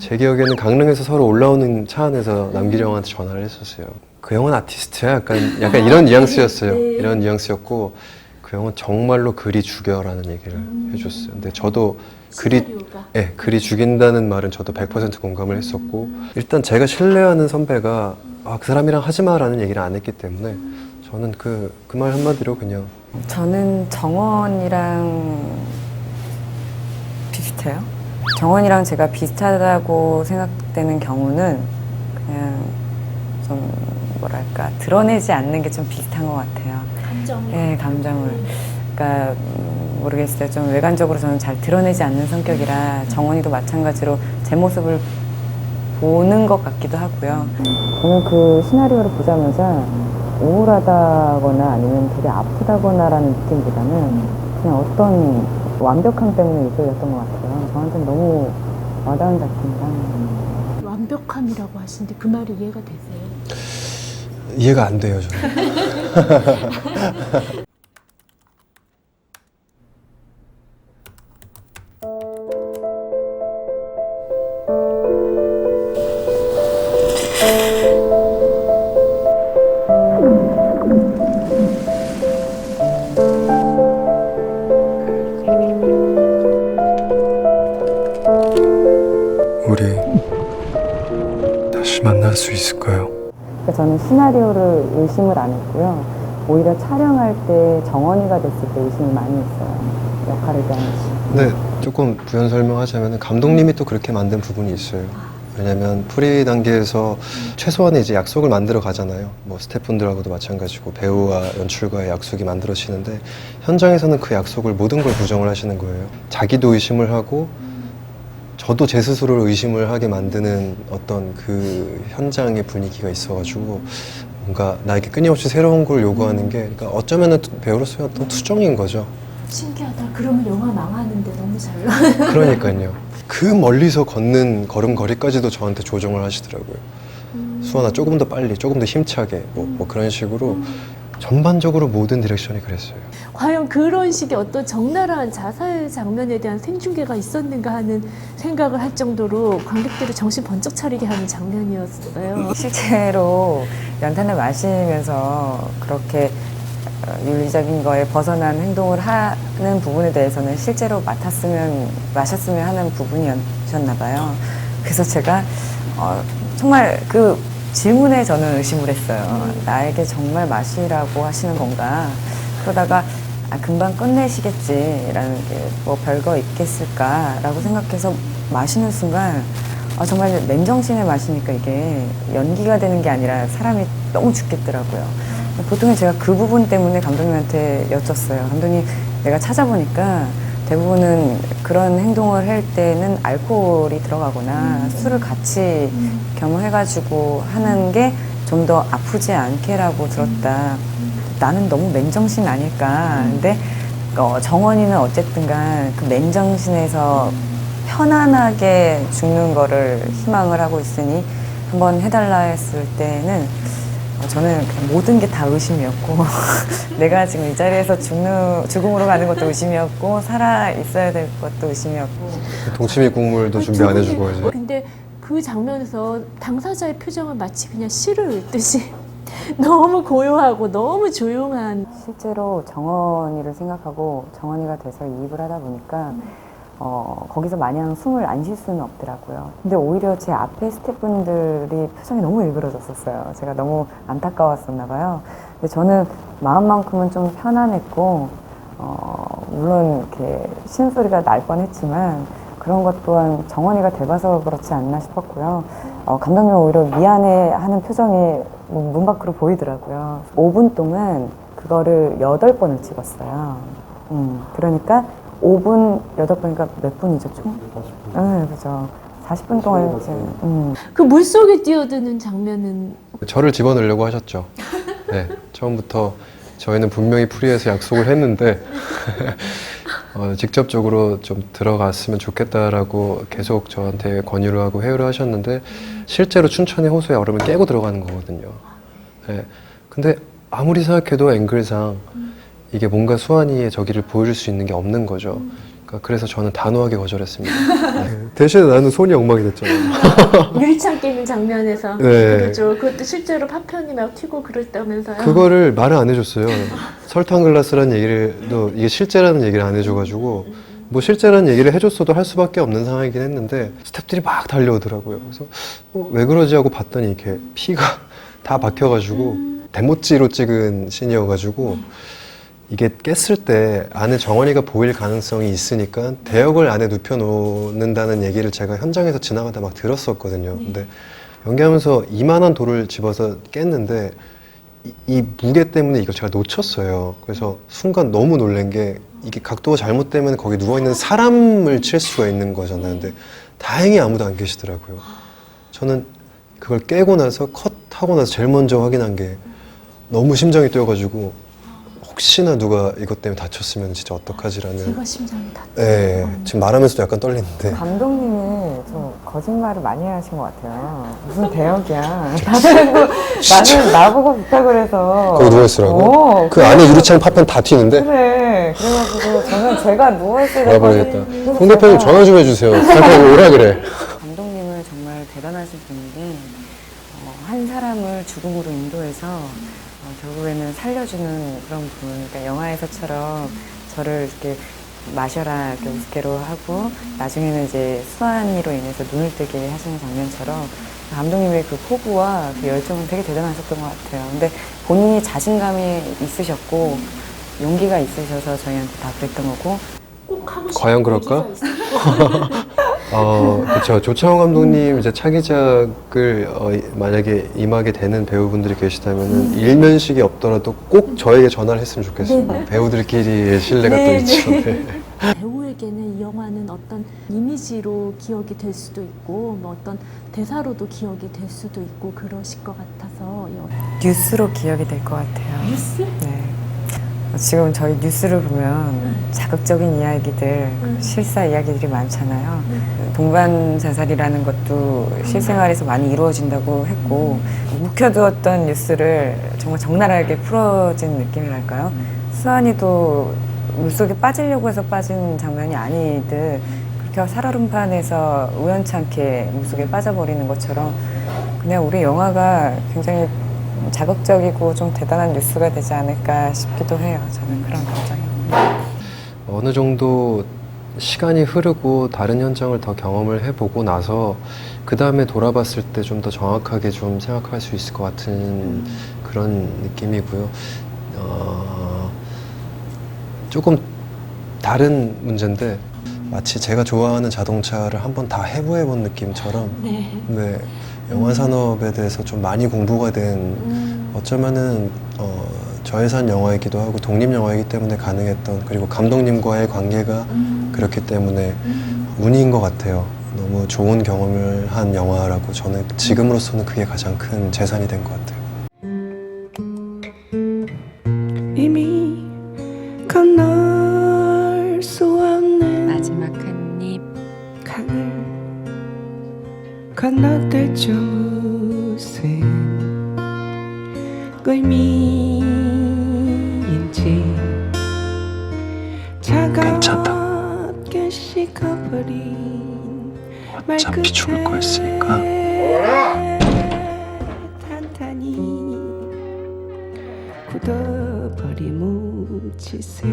제 기억에는 강릉에서 서로 올라오는 차 안에서 남기령 형한테 전화를 했었어요. 그 형은 아티스트야. 약간 이런 뉘앙스였어요. 이런 뉘앙스였고 그 형은 정말로 글이 죽여라는 얘기를 해줬어요. 근데 저도 글이 죽인다는 말은 저도 100% 공감을 했었고 일단 제가 신뢰하는 선배가 그 사람이랑 하지 마라는 얘기를 안 했기 때문에 저는 그 말 한마디로 그냥 저는 정원이랑 비슷해요. 정원이랑 제가 비슷하다고 생각되는 경우는 그냥 좀 뭐랄까 드러내지 않는 게 좀 비슷한 것 같아요. 감정을. 네, 감정을. 그러니까 모르겠어요. 좀 외관적으로 저는 잘 드러내지 않는 성격이라 정원이도 마찬가지로 제 모습을 보는 것 같기도 하고요. 저는 그 시나리오를 보자마자 우울하다거나 아니면 되게 아프다거나라는 느낌보다는 그냥 어떤 완벽함 때문에 이끌렸던 것 같아요. 저한테는 너무 와닿은 작품이라. 완벽함이라고 하시는데 그 말이 이해가 되세요? 이해가 안 돼요, 저는. 우리 다시 만날 수 있을까요? 그러니까 저는 시나리오를 의심을 안 했고요. 오히려 촬영할 때 정원이가 됐을 때 의심을 많이 했어요. 역할에 대한 의심. 네, 조금 부연 설명하자면 감독님이 또 그렇게 만든 부분이 있어요. 왜냐면 프리 단계에서 최소한의 이제 약속을 만들어 가잖아요. 뭐 스태프분들하고도 마찬가지고 배우와 연출가의 약속이 만들어지는데 현장에서는 그 약속을 모든 걸 부정을 하시는 거예요. 자기도 의심을 하고 저도 제 스스로를 의심을 하게 만드는 어떤 그 현장의 분위기가 있어가지고 뭔가 나에게 끊임없이 새로운 걸 요구하는 게 그러니까 어쩌면은 배우로서의 어떤 투정인 거죠. 신기하다. 그러면 영화 망하는데 너무 잘 나와요. 그러니까요. 그 멀리서 걷는 걸음걸이까지도 저한테 조정을 하시더라고요. 수아나 조금 더 빨리, 조금 더 힘차게 뭐 그런 식으로 전반적으로 모든 디렉션이 그랬어요. 과연 그런 식의 어떤 적나라한 자살 장면에 대한 생중계가 있었는가 하는 생각을 할 정도로 관객들을 정신 번쩍 차리게 하는 장면이었어요. 실제로 연탄을 마시면서 그렇게 윤리적인 거에 벗어난 행동을 하는 부분에 대해서는 실제로 마셨으면 하는 부분이었나 봐요. 그래서 제가 정말 그 질문에 저는 의심을 했어요. 나에게 정말 마시라고 하시는 건가? 그러다가 금방 끝내시겠지라는 게 뭐 별거 있겠을까라고 생각해서 마시는 순간 정말 맨정신에 마시니까 이게 연기가 되는 게 아니라 사람이 너무 죽겠더라고요. 보통은 제가 그 부분 때문에 감독님한테 여쭸어요. 감독님, 내가 찾아보니까 대부분은 그런 행동을 할 때는 알코올이 들어가거나 술을 같이 겸용해가지고 하는 게 좀 더 아프지 않게라고 들었다. 나는 너무 맨정신 아닐까. 근데 정원이는 어쨌든간 그 맨정신에서 편안하게 죽는 거를 희망을 하고 있으니 한번 해달라 했을 때는 저는 모든 게 다 의심이었고 내가 지금 이 자리에서 죽음으로 가는 것도 의심이었고 살아 있어야 될 것도 의심이었고 동치미 국물도 준비 안 해주고 이제. 근데 그 장면에서 당사자의 표정은 마치 그냥 시를 읽듯이 너무 고요하고 너무 조용한. 실제로 정원이를 생각하고 정원이가 돼서 이입을 하다 보니까 거기서 마냥 숨을 안 쉴 수는 없더라고요. 근데 오히려 제 앞에 스태프분들이 표정이 너무 일그러졌었어요. 제가 너무 안타까웠었나 봐요. 근데 저는 마음만큼은 좀 편안했고 물론 이렇게 신소리가 날 뻔했지만 그런 것 또한 정원이가 돼봐서 그렇지 않나 싶었고요. 감독님 오히려 미안해하는 표정이 문 밖으로 보이더라고요. 5분 동안 그거를 8번을 찍었어요. 그러니까 5분, 8번이니까 몇 분이죠, 총? 40분. 네, 그죠. 40분 동안 이제. 그 물속에 뛰어드는 장면은 저를 집어넣으려고 하셨죠. 네, 처음부터 저희는 분명히 프리에서 약속을 했는데 직접적으로 좀 들어갔으면 좋겠다라고 계속 저한테 권유를 하고 회유를 하셨는데 실제로 춘천의 호수의 얼음을 깨고 들어가는 거거든요. 네, 근데 아무리 생각해도 앵글상 이게 뭔가 수환이의 저기를 보여줄 수 있는 게 없는 거죠. 그래서 저는 단호하게 거절했습니다. 네. 대신에 나는 손이 엉망이 됐잖아요. 유리창 깨는 장면에서 네. 그렇죠. 그것도 실제로 파편이 막 튀고 그랬다면서요. 그거를 말을 안 해줬어요. 설탕 글라스라는 얘기를 이게 실제라는 얘기를 안 해줘가지고 뭐 실제라는 얘기를 해줬어도 할 수밖에 없는 상황이긴 했는데 스태프들이 막 달려오더라고요. 그래서 왜 그러지 하고 봤더니 이렇게 피가 다 박혀가지고 대못지로 찍은 씬이어가지고 이게 깼을 때 안에 정원이가 보일 가능성이 있으니까 대역을 안에 눕혀놓는다는 얘기를 제가 현장에서 지나가다 막 들었었거든요. 근데 연기하면서 이만한 돌을 집어서 깼는데 이 무게 때문에 이걸 제가 놓쳤어요. 그래서 순간 너무 놀란 게 이게 각도가 잘못되면 거기 누워있는 사람을 칠 수가 있는 거잖아요. 근데 다행히 아무도 안 계시더라고요. 저는 그걸 깨고 나서 컷하고 나서 제일 먼저 확인한 게 너무 심장이 뛰어가지고 혹시나 누가 이것 때문에 다쳤으면 진짜 어떡하지라는. 제가 심장이 다. 네, 지금 말하면서도 약간 떨리는데. 감독님이 좀 거짓말을 많이 하신 것 같아요. 무슨 대역이야. 나는 나보고 부탁을 해서. 거기 누워있으라고? 그 안에 유리창 파편 다 튀는데? 그래. 그래가지고 저는 제가 누워있을 때. 알아버리겠다. 홍 대표님 전화 좀 해주세요. 잠깐 오라 그래. 감독님은 정말 대단하신 분인데 한 사람을 죽음으로 인도해서 결국에는 살려주는 그런 부분. 그러니까 영화에서처럼 저를 이렇게 마셔라 이렇게 우습게로 하고 나중에는 이제 수환이로 인해서 눈을 뜨게 하시는 장면처럼 감독님의 그 포부와 그 열정은 되게 대단하셨던 것 같아요. 근데 본인이 자신감이 있으셨고 용기가 있으셔서 저희한테 다 그랬던 거고. 꼭 하고 싶은 과연 그럴까? 얘기가 있어요. 그렇죠. 조창호 감독님 이제 차기작을 만약에 임하게 되는 배우분들이 계시다면은 일면식이 없더라도 꼭 저에게 전화를 했으면 좋겠어요. 네. 배우들끼리의 신뢰가 네, 또 있죠. 네. 네. 배우에게는 이 영화는 어떤 이미지로 기억이 될 수도 있고 뭐 어떤 대사로도 기억이 될 수도 있고 그러실 것 같아서 뉴스로 기억이 될 것 같아요. 뉴스? 네. 지금 저희 뉴스를 보면 자극적인 이야기들, 실사 이야기들이 많잖아요. 동반 자살이라는 것도 실생활에서 많이 이루어진다고 했고 묵혀두었던 뉴스를 정말 적나라하게 풀어진 느낌이랄까요? 수환이도 물속에 빠지려고 해서 빠진 장면이 아니듯 그렇게 살얼음판에서 우연찮게 물속에 빠져버리는 것처럼 그냥 우리 영화가 굉장히 자극적이고 좀 대단한 뉴스가 되지 않을까 싶기도 해요. 저는 그런 감정입니다. 어느 정도 시간이 흐르고 다른 현장을 더 경험을 해보고 나서 그 다음에 돌아봤을 때 좀 더 정확하게 좀 생각할 수 있을 것 같은 그런 느낌이고요. 조금 다른 문제인데 마치 제가 좋아하는 자동차를 한번 다 해부해본 느낌처럼 네, 영화 산업에 대해서 좀 많이 공부가 된 어쩌면은 저예산 영화이기도 하고 독립 영화이기 때문에 가능했던 그리고 감독님과의 관계가 그렇기 때문에 운인 것 같아요. 너무 좋은 경험을 한 영화라고 저는 지금으로서는 그게 가장 큰 재산이 된 것 같아요. 이미 건널 수 없는 마지막 한 입. 강을 건너들 좀 무슨 의미인지 차갑게 식어버린 어차피 죽을 거였으니까. 탄탄히 굳어버린 뭉치새